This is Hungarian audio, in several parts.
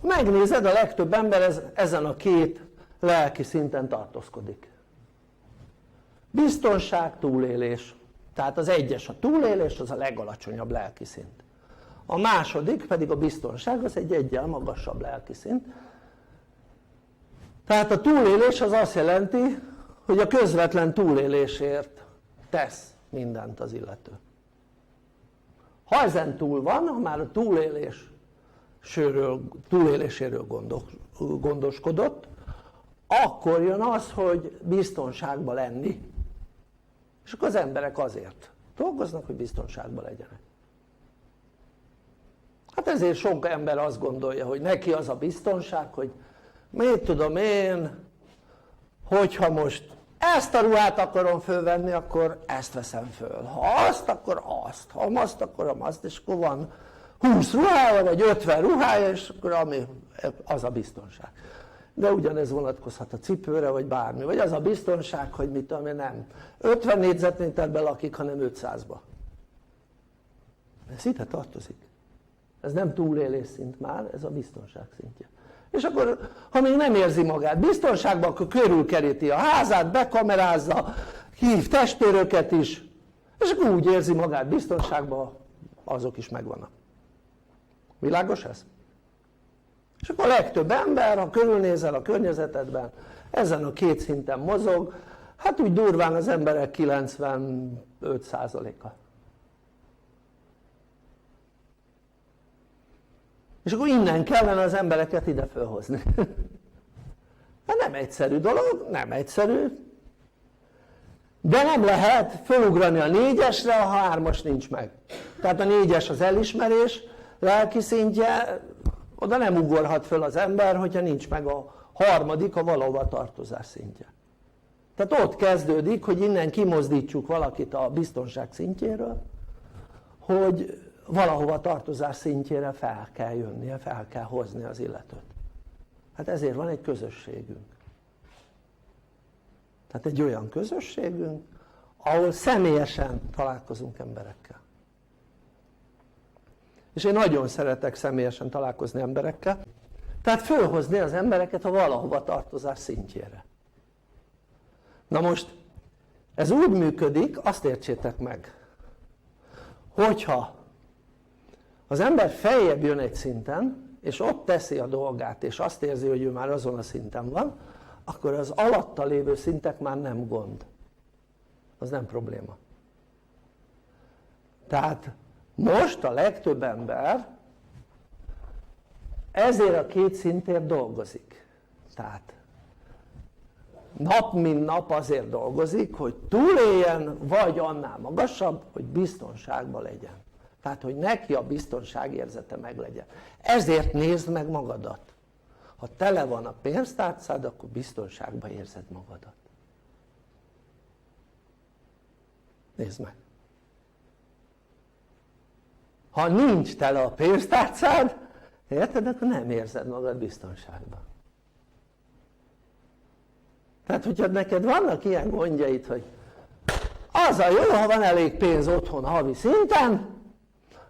Ha megnézed, a legtöbb ember ezen a két lelki szinten tartózkodik. Biztonság, túlélés. Tehát az egyes a túlélés, az a legalacsonyabb lelki szint. A második pedig a biztonság, az egy eggyel magasabb lelki szint. Tehát a túlélés az azt jelenti, hogy a közvetlen túlélésért tesz mindent az illető. Ha ezen túl van, ha már a túléléséről gondoskodott, akkor jön az, hogy biztonságban lenni. És akkor az emberek azért dolgoznak, hogy biztonságban legyenek. Hát ezért sok ember azt gondolja, hogy neki az a biztonság, hogy mit tudom én, hogyha most ezt a ruhát akarom fölvenni, akkor ezt veszem föl. Ha azt, akkor azt. Ha azt, akkor azt. És akkor van 20 ruhája, vagy 50 ruhája, és akkor az a biztonság. De ugyanez vonatkozhat a cipőre, vagy bármi. Vagy az a biztonság, hogy mit tudom én, nem 50 négyzetméterben lakik, hanem 500-ba. Ez ide tartozik. Ez nem túlélés szint már, ez a biztonság szintje. És akkor, ha még nem érzi magát biztonságban, akkor körülkeríti a házát, bekamerázza, hív testőröket is, és akkor úgy érzi magát biztonságban, azok is megvannak. Világos ez? És akkor a legtöbb ember, ha körülnézel a környezetedben, ezen a két szinten mozog, hát úgy durván az emberek 95%-a. És akkor innen kellene az embereket ide fölhozni. Hát nem egyszerű dolog, nem egyszerű, de nem lehet fölugrani a 4-esre, ha 3-as nincs meg. Tehát a 4-es az elismerés lelki szintje, oda nem ugorhat föl az ember, hogyha nincs meg a harmadik, a valahova tartozás szintje. Tehát ott kezdődik, hogy innen kimozdítsuk valakit a biztonság szintjéről, hogy valahova tartozás szintjére fel kell jönnie, fel kell hozni az illetőt. Hát ezért van egy közösségünk. Tehát egy olyan közösségünk, ahol személyesen találkozunk emberekkel. És én nagyon szeretek személyesen találkozni emberekkel, tehát fölhozni az embereket a valahova tartozás szintjére. Na most ez úgy működik, azt értsétek meg, hogyha az ember feljebb jön egy szinten, és ott teszi a dolgát, és azt érzi, hogy ő már azon a szinten van, akkor az alatta lévő szintek már nem gond. Az nem probléma. Tehát most a legtöbb ember ezért a két szintért dolgozik. Tehát nap mint nap azért dolgozik, hogy túléljen, vagy annál magasabb, hogy biztonságban legyen. Tehát, hogy neki a biztonságérzete meglegyen. Ezért nézd meg magadat. Ha tele van a pénztárcád, akkor biztonságban érzed magadat. Nézd meg. Ha nincs tele a pénztárcád, érted, akkor nem érzed magad biztonságban. Tehát, hogyha neked vannak ilyen gondjaid, hogy az a jó, ha van elég pénz otthon havi szinten,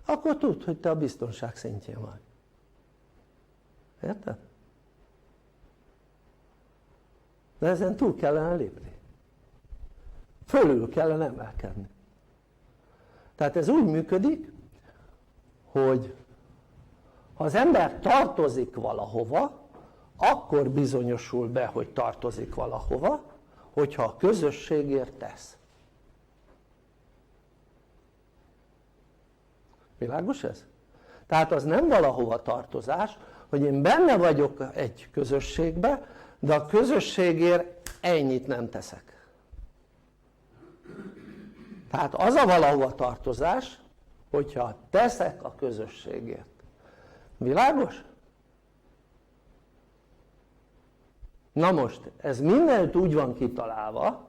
akkor tudd, hogy te a biztonság szintjén vagy. Érted? De ezen túl kellene lépni. Fölül kellene emelkedni. Tehát ez úgy működik, hogy ha az ember tartozik valahova, akkor bizonyosul be, hogy tartozik valahova, hogyha a közösségért tesz. Világos ez? Tehát az nem valahova tartozás, hogy én benne vagyok egy közösségbe, de a közösségért ennyit nem teszek. Tehát az a valahova tartozás, hogyha teszek a közösségért. Világos? Na most, ez mindenütt úgy van kitalálva,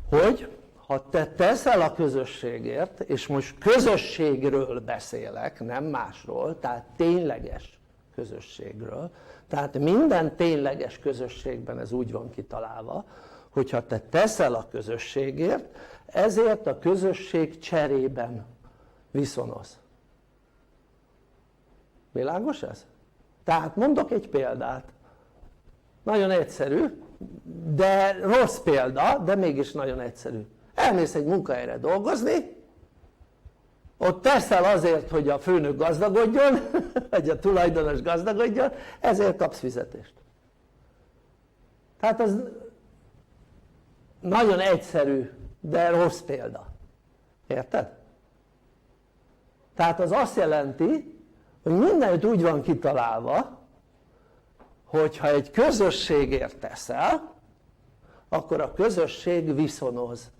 hogy ha te teszel a közösségért, és most közösségről beszélek, nem másról, tehát tényleges közösségről, tehát minden tényleges közösségben ez úgy van kitalálva, hogyha te teszel a közösségért, ezért a közösség cserében viszonoz. Világos ez? Tehát mondok egy példát, nagyon egyszerű, de rossz példa, de mégis nagyon egyszerű. Elmész egy munkahelyre dolgozni, ott teszel azért, hogy a főnök gazdagodjon, vagy a tulajdonos gazdagodjon, ezért kapsz fizetést. Tehát ez nagyon egyszerű, de rossz példa. Érted? Tehát az azt jelenti, hogy mindenütt úgy van kitalálva, hogyha egy közösségért teszel, akkor a közösség viszonoz.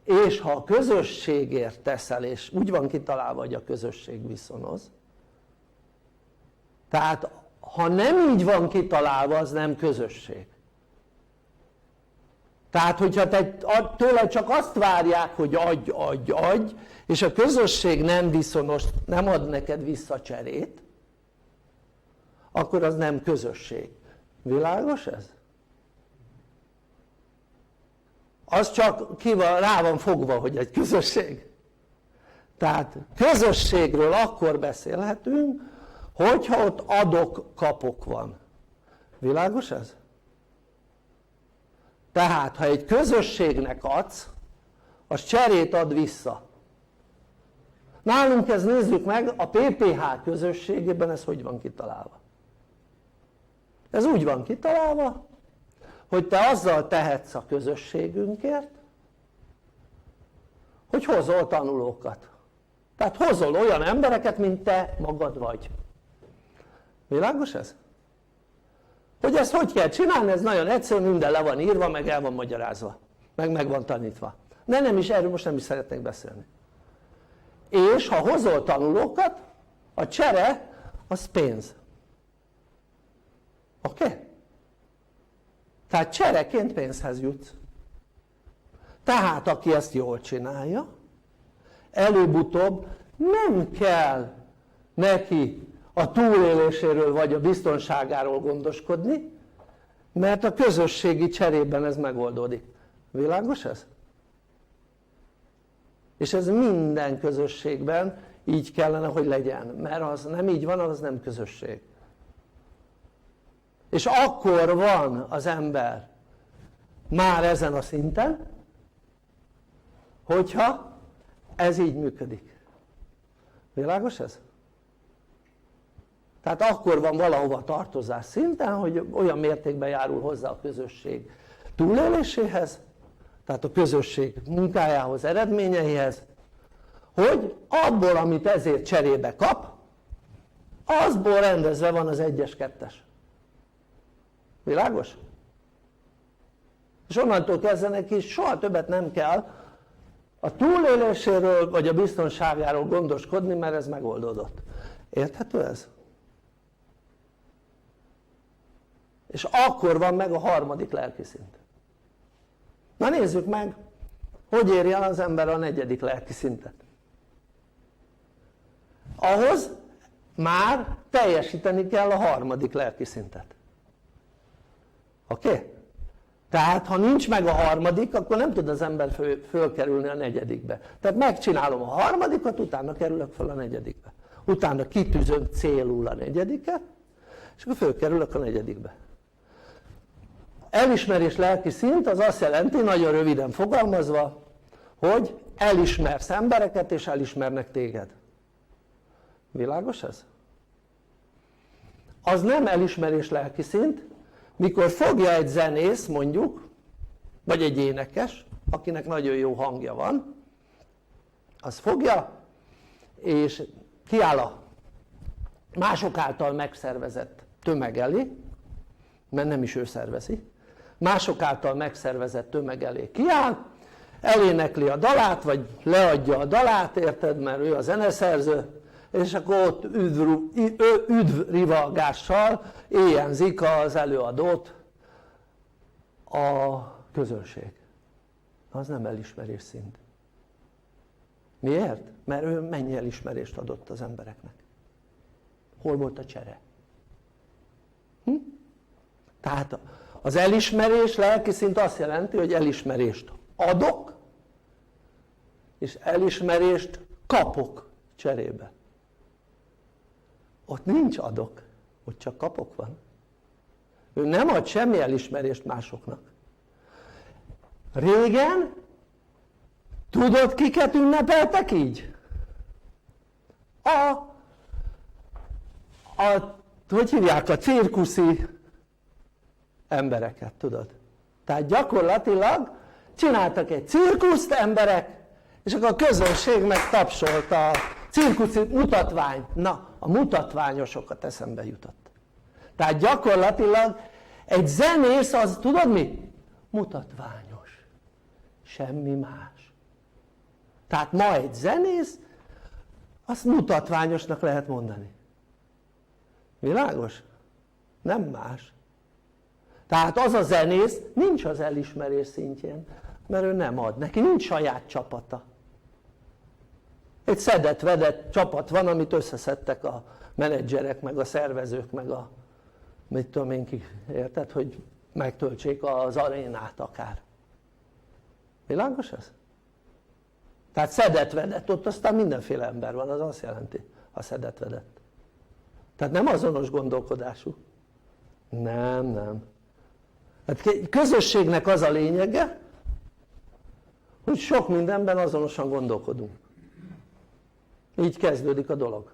És ha a közösségért teszel, és úgy van kitalálva, hogy a közösség viszonoz, tehát ha nem így van kitalálva, az nem közösség. Tehát hogyha tőle csak azt várják, hogy adj, és a közösség nem viszonos, nem ad neked vissza cserét, akkor az nem közösség. Világos ez? Az csak rá van fogva, hogy egy közösség. Tehát közösségről akkor beszélhetünk, hogyha ott adok-kapok van. Világos ez? Tehát ha egy közösségnek adsz, az cserét ad vissza. Nálunk ezt nézzük meg, a PPH közösségében ez hogy van kitalálva? Ez úgy van kitalálva, hogy te azzal tehetsz a közösségünkért, hogy hozol tanulókat. Tehát hozol olyan embereket, mint te magad vagy. Világos ez? Hogy ezt hogy kell csinálni? Ez nagyon egyszerű, minden le van írva, meg el van magyarázva, meg van tanítva. De nem is, erről most nem is szeretnék beszélni. És ha hozol tanulókat, a csere az pénz. Oké? Tehát csereként pénzhez jutsz. Tehát aki ezt jól csinálja, előbb-utóbb nem kell neki a túléléséről vagy a biztonságáról gondoskodni, mert a közösségi cserében ez megoldódik. Világos ez? És ez minden közösségben így kellene, hogy legyen, mert az nem így van, az nem közösség. És akkor van az ember már ezen a szinten, hogyha ez így működik. Világos ez? Tehát akkor van valahova tartozás szinten, hogy olyan mértékben járul hozzá a közösség túléléséhez, tehát a közösség munkájához, eredményeihez, hogy abból, amit ezért cserébe kap, azból rendezve van az 1-es, 2-es. Világos? És onnantól kezdve neki soha többet nem kell a túléléséről vagy a biztonságáról gondoskodni, mert ez megoldódott. Érthető ez? És akkor van meg a harmadik lelki szint. Na nézzük meg, hogy éri el az ember a 4. lelki szintet. Ahhoz már teljesíteni kell a 3. lelki szintet. Oké? Tehát ha nincs meg a 3., akkor nem tud az ember fölkerülni a 4-be. Tehát megcsinálom a 3., utána kerülök föl a 4-be. Utána kitűzöm célul a 4-et, és akkor fölkerülök a 4-be. Elismerés lelki szint az azt jelenti, nagyon röviden fogalmazva, hogy elismersz embereket és elismernek téged. Világos ez? Az nem elismerés lelki szint, mikor fogja egy zenész mondjuk, vagy egy énekes, akinek nagyon jó hangja van, az fogja és kiáll a mások által megszervezett tömeg elé, mert nem is ő szervezi, mások által megszervezett tömeg elé kiáll, elénekli a dalát, vagy leadja a dalát, érted, mert ő a zeneszerző, és akkor ott üdvrivalgással éjjenzik az előadót a közönség. Az nem elismerés szint. Miért? Mert ő mennyi elismerést adott az embereknek. Hol volt a csere? Tehát az elismerés lelki szint azt jelenti, hogy elismerést adok, és elismerést kapok cserébe. ott nincs adok, ott csak kapok van. Ő nem ad semmi elismerést másoknak. Régen tudod, kiket ünnepeltek így? Hogy hívják, a cirkuszi embereket, tudod? Tehát gyakorlatilag csináltak egy cirkuszt emberek, és akkor a közönség meg tapsolta a cirkuszi mutatvány. Na, a mutatványosokat eszembe jutott. Tehát gyakorlatilag egy zenész az, tudod mi? Mutatványos. Semmi más. Tehát ma egy zenész, azt mutatványosnak lehet mondani. Világos? Nem más. Tehát az a zenész nincs az elismerés szintjén, mert ő nem ad, neki nincs saját csapata. Egy szedett-vedett csapat van, amit összeszedtek a menedzserek, meg a szervezők, meg a mit tudom én ki, érted, hogy megtöltsék az arénát akár. Világos ez? Tehát szedett-vedett, ott aztán mindenféle ember van, az azt jelenti, ha szedett-vedett. Tehát nem azonos gondolkodású. Nem. Hát közösségnek az a lényege, hogy sok mindenben azonosan gondolkodunk. Így kezdődik a dolog.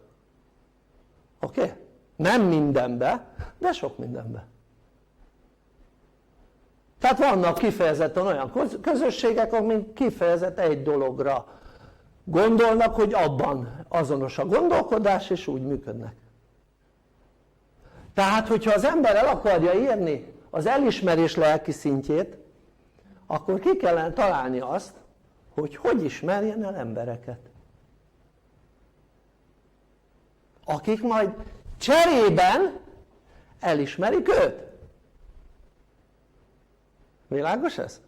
Oké? Nem mindenben, de sok mindenben. Tehát vannak kifejezetten olyan közösségek, amik kifejezett egy dologra gondolnak, hogy abban azonos a gondolkodás, és úgy működnek. Tehát, hogyha az ember el akarja érni az elismerés lelki szintjét, akkor ki kellene találni azt, hogy hogy ismerjen el embereket. Akik majd cserében elismerik őt. Világos ez?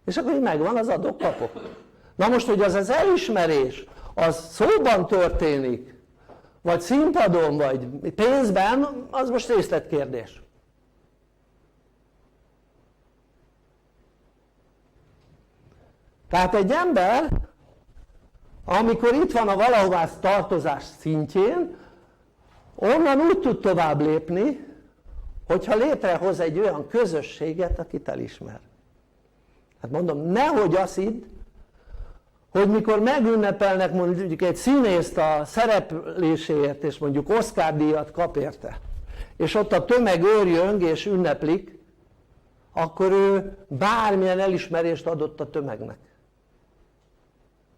És akkor így megvan az adok-kapok. Na most, hogy az elismerés, az szóban történik, vagy színpadon, vagy pénzben, az most részletkérdés. Tehát egy ember, amikor itt van a valahová tartozás szintjén, onnan úgy tud tovább lépni, hogyha létrehoz egy olyan közösséget, akit elismer. Hát mondom, nehogy azt hidd, hogy mikor megünnepelnek mondjuk egy színészt a szerepléséért, és mondjuk Oscar-díjat kap érte, és ott a tömeg őrjöng és ünneplik, akkor ő bármilyen elismerést adott a tömegnek.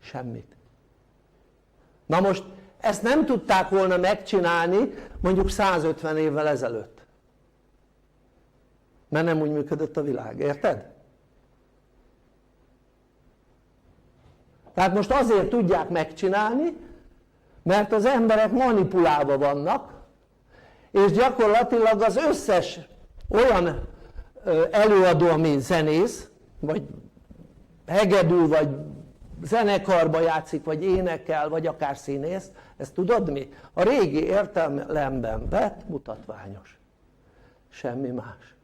Semmit. Na most ezt nem tudták volna megcsinálni mondjuk 150 évvel ezelőtt. Mert nem úgy működött a világ, érted? Tehát most azért tudják megcsinálni, mert az emberek manipulálva vannak, és gyakorlatilag az összes olyan előadó, ami zenész, vagy hegedű, vagy zenekarba játszik, vagy énekel, vagy akár színész, ezt tudod mi? A régi értelemben vett mutatványos. Semmi más.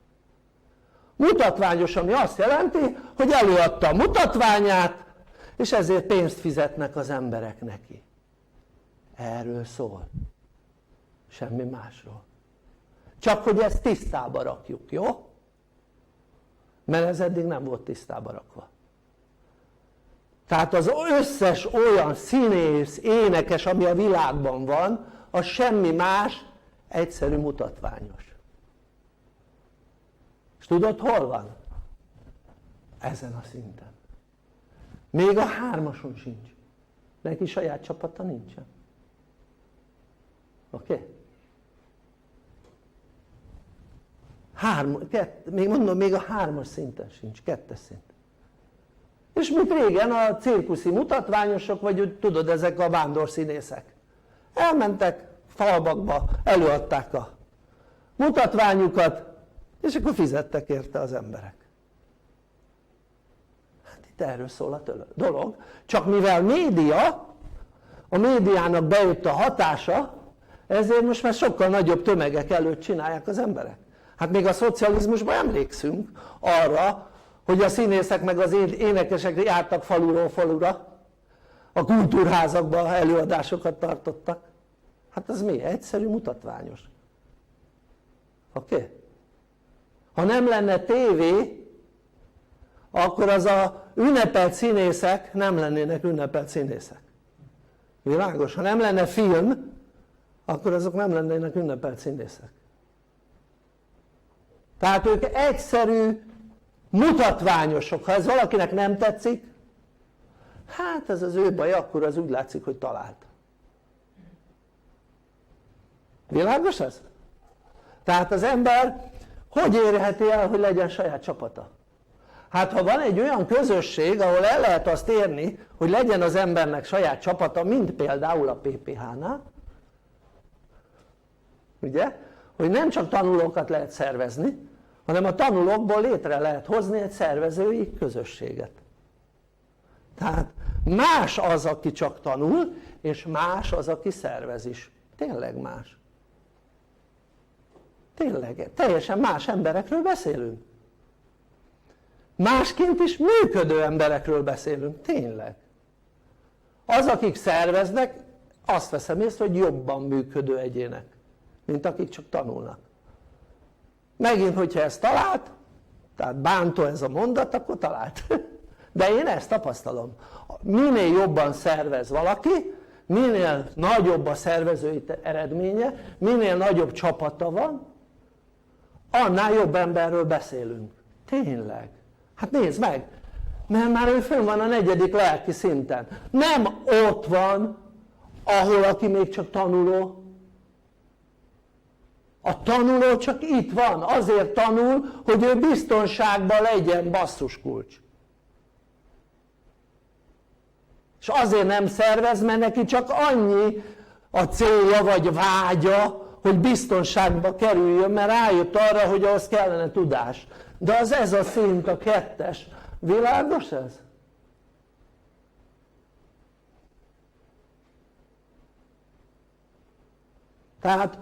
Mutatványos, ami azt jelenti, hogy előadta a mutatványát, és ezért pénzt fizetnek az emberek neki. Erről szól. Semmi másról. Csak hogy ezt tisztába rakjuk, jó? Mert ez eddig nem volt tisztába rakva. Tehát az összes olyan színész, énekes, ami a világban van, az semmi más, egyszerű mutatványos. És tudod, hol van? Ezen a szinten. Még a 3-ason sincs. Neki saját csapata nincsen. Oké? Még mondom, még a 3-as szinten sincs, 2-es szint. És mint régen a cirkuszi mutatványosok, vagy tudod, ezek a vándorszínészek. Elmentek falvakba, előadták a mutatványukat, és akkor fizettek érte az emberek. Hát itt erről szól a dolog. Csak mivel média, a médiának bejött a hatása, ezért most már sokkal nagyobb tömegek előtt csinálják az emberek. Hát még a szocializmusban emlékszünk arra, hogy a színészek meg az énekesek jártak faluról falura, a kultúrházakban előadásokat tartottak. Hát az mi? Egyszerű, mutatványos. Oké? Ha nem lenne tévé, akkor az a ünnepelt színészek nem lennének ünnepelt színészek. Világos? Ha nem lenne film, akkor azok nem lennének ünnepelt színészek. Tehát ők egyszerű mutatványosok. Ha ez valakinek nem tetszik, hát ez az ő baj, akkor az úgy látszik, hogy talált. Világos ez? Tehát az ember hogy érheti el, hogy legyen saját csapata? Hát ha van egy olyan közösség, ahol el lehet azt érni, hogy legyen az embernek saját csapata, mint például a PPH-nál, ugye? Hogy nem csak tanulókat lehet szervezni, hanem a tanulókból létre lehet hozni egy szervezői közösséget. Tehát más az, aki csak tanul, és más az, aki szervez is. Tényleg más. Tényleg, teljesen más emberekről beszélünk. Másként is működő emberekről beszélünk, tényleg. Az, akik szerveznek, azt veszem észre, hogy jobban működő egyének, mint akik csak tanulnak. Megint, hogyha ezt talált, tehát bántó ez a mondat, akkor talált. De én ezt tapasztalom. Minél jobban szervez valaki, minél nagyobb a szervezői eredménye, minél nagyobb csapata van, annál jobb emberről beszélünk. Tényleg. Hát nézd meg, mert már ő fönn van a 4. lelki szinten. Nem ott van, ahol aki még csak tanuló. A tanuló csak itt van, azért tanul, hogy ő biztonságban legyen, basszuskulcs. És azért nem szervez, mert neki csak annyi a célja vagy vágya, hogy biztonságba kerüljön, mert rájött arra, hogy ahhoz kellene tudás. De az ez a szint, a 2. Világos ez? Tehát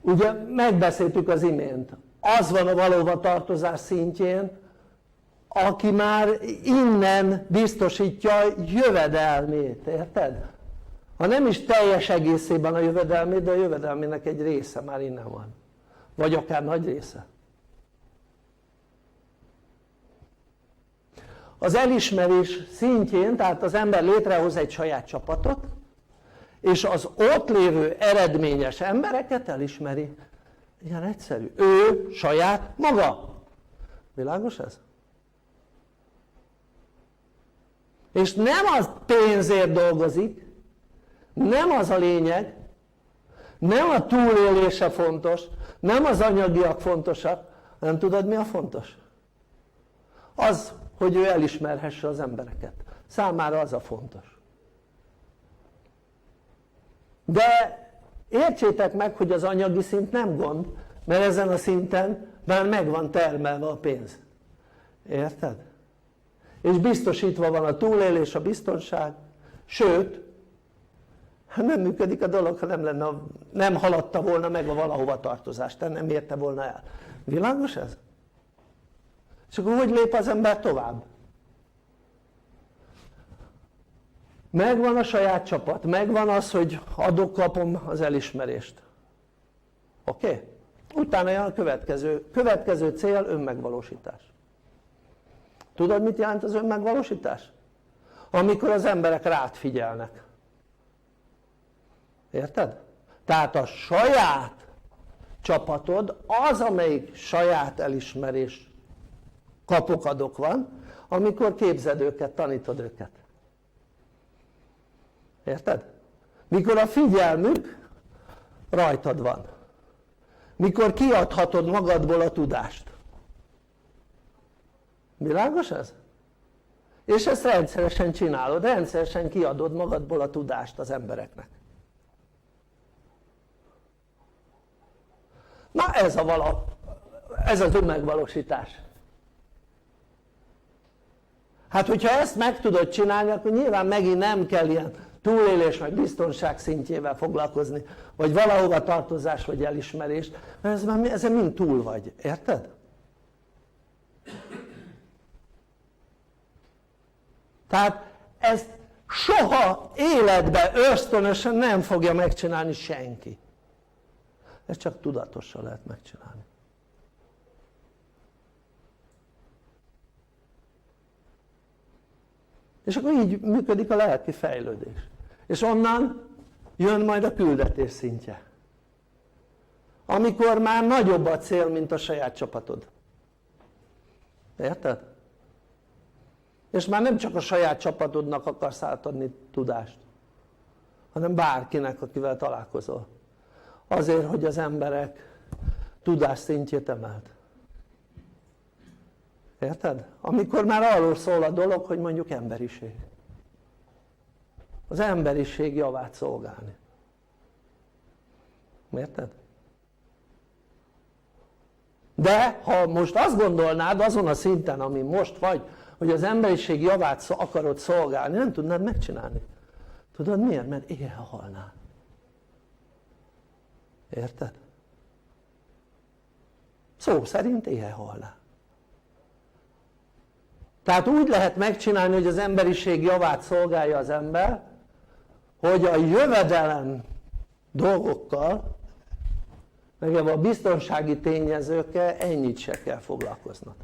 ugye megbeszéltük az imént, az van a valóban tartozás szintjén, aki már innen biztosítja jövedelmét, érted? Ha nem is teljes egészében a jövedelmét, de a jövedelmének egy része már innen van, vagy akár nagy része. Az elismerés szintjén, tehát az ember létrehoz egy saját csapatot, és az ott lévő eredményes embereket elismeri. Ilyen egyszerű. Ő saját maga. Világos ez? És nem az pénzért dolgozik, nem az a lényeg, nem a túlélése fontos, nem az anyagiak fontosak, hanem tudod mi a fontos? Az, hogy ő elismerhesse az embereket. Számára az a fontos. De értsétek meg, hogy az anyagi szint nem gond, mert ezen a szinten már meg van termelve a pénz. Érted? És biztosítva van a túlélés, a biztonság, sőt, nem működik a dolog, ha nem haladta volna meg a valahova tartozást, nem érte volna el. Világos ez? És akkor hogy lép az ember tovább? Megvan a saját csapat, megvan az, hogy adok-kapom az elismerést. Oké? Utána jön a következő cél, önmegvalósítás. Tudod, mit jelent az önmegvalósítás? Amikor az emberek rád figyelnek. Érted? Tehát a saját csapatod az, amelyik saját elismerés kapok-adok van, amikor képzed őket, tanítod őket. Érted? Mikor a figyelmük rajtad van. Mikor kiadhatod magadból a tudást. Világos ez? És ezt rendszeresen csinálod, rendszeresen kiadod magadból a tudást az embereknek. Na ez az önmegvalósítás. Hát hogyha ezt meg tudod csinálni, akkor nyilván megint nem kell ilyen túlélés vagy biztonság szintjével foglalkozni, vagy valahova tartozás vagy elismerés, mert ezen mind túl vagy, érted? Tehát ezt soha életben ösztönösen nem fogja megcsinálni senki. Ezt csak tudatosan lehet megcsinálni. És akkor így működik a lelki fejlődés. És onnan jön majd a küldetés szintje. Amikor már nagyobb a cél, mint a saját csapatod. Érted? És már nem csak a saját csapatodnak akarsz átadni tudást, hanem bárkinek, akivel találkozol. Azért, hogy az emberek tudás szintjét emeld. Érted? Amikor már arról szól a dolog, hogy mondjuk emberiség. Az emberiség javát szolgálni. Érted? De ha most azt gondolnád azon a szinten, amin most vagy, hogy az emberiség javát akarod szolgálni, nem tudnád megcsinálni. Tudod miért? Mert éhen halnál. Érted? Szó szerint éhen halnál. Tehát úgy lehet megcsinálni, hogy az emberiség javát szolgálja az ember, hogy a jövedelem dolgokkal, meg a biztonsági tényezőkkel ennyit se kell foglalkoznod.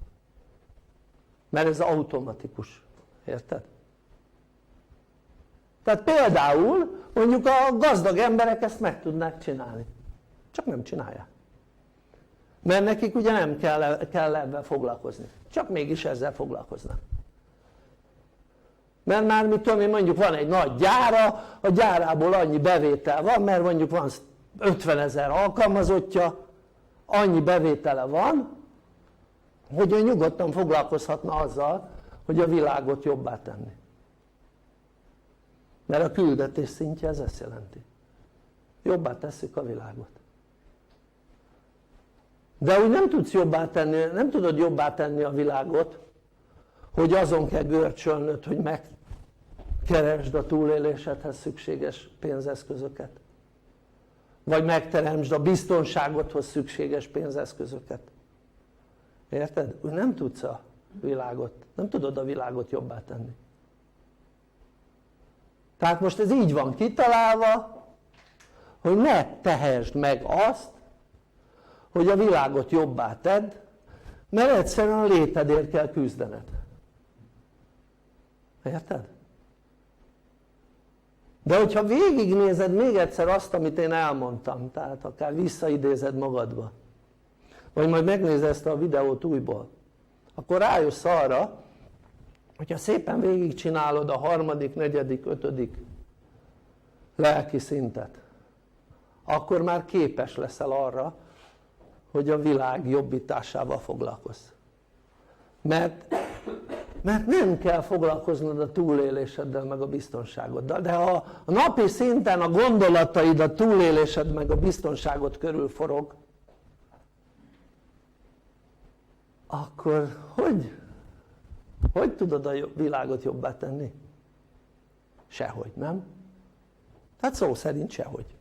Mert ez automatikus. Érted? Tehát például mondjuk a gazdag emberek ezt meg tudnák csinálni. Csak nem csinálják. Mert nekik ugye nem kell ebben foglalkozni. Csak mégis ezzel foglalkoznak. Mert már mit tudom én, mondjuk van egy nagy gyára, a gyárából annyi bevétel van, mert mondjuk van 50 000 alkalmazottja, annyi bevétele van, hogy ő nyugodtan foglalkozhatna azzal, hogy a világot jobbá tenni. Mert a küldetés szintje ez ezt jelenti. Jobbá tesszük a világot. De úgy nem tudsz jobbá tenni, nem tudod jobbá tenni a világot, hogy azon kell görcsölnöd, hogy megkeresd a túlélésedhez szükséges pénzeszközöket. Vagy megteremtsd a biztonságodhoz szükséges pénzeszközöket. Érted? Úgy nem tudsz a világot, nem tudod a világot jobbá tenni. Tehát most ez így van kitalálva, hogy ne tehesd meg azt, hogy a világot jobbá tedd, mert egyszerűen a létedért kell küzdened. Érted? De hogyha végignézed még egyszer azt, amit én elmondtam, tehát akár visszaidézed magadba, vagy majd megnézed ezt a videót újból, akkor rájössz arra, hogyha szépen végigcsinálod a 3., 4., 5. lelki szintet, akkor már képes leszel arra, hogy a világ jobbításával foglalkozz. Mert nem kell foglalkoznod a túléléseddel meg a biztonságoddal, de ha a napi szinten a gondolataid a túlélésed meg a biztonságot körül forog, akkor hogy tudod a világot jobbá tenni? Sehogy, nem? Tehát szó szerint sehogy.